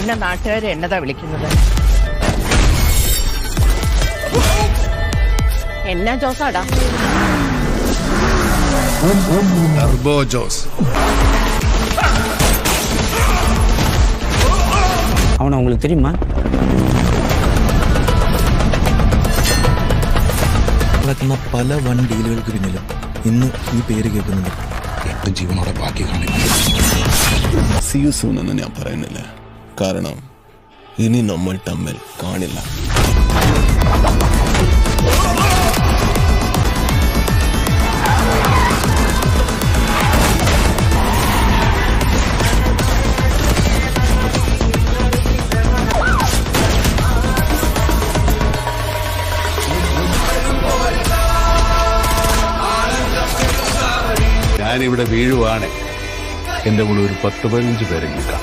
പിന്നെ നാട്ടുകാർ എന്നതാ വിളിക്കുന്നത്? എന്നാ ജോസാടാ? ടർബോ ജോസ്. அவனை உங்களுக்கு தெரியுமா? നടക്കുന്ന പല വൻ ഡീലുകൾക്ക് പിന്നിലും ഇന്ന് ഈ പേര് കേൾക്കുന്നുണ്ട്. 8 ജീവനോടെ ബാക്കി കാണിക്കും. See you soon എന്ന് ഞാൻ പറയുന്നില്ല, കാരണം ഇനി നമ്മൾ തമ്മിൽ കാണില്ല. ഞാനിവിടെ വീഴുവാണ്, എൻ്റെ കൂടെ ഒരു 10-15 പേരെ നിൽക്കാം.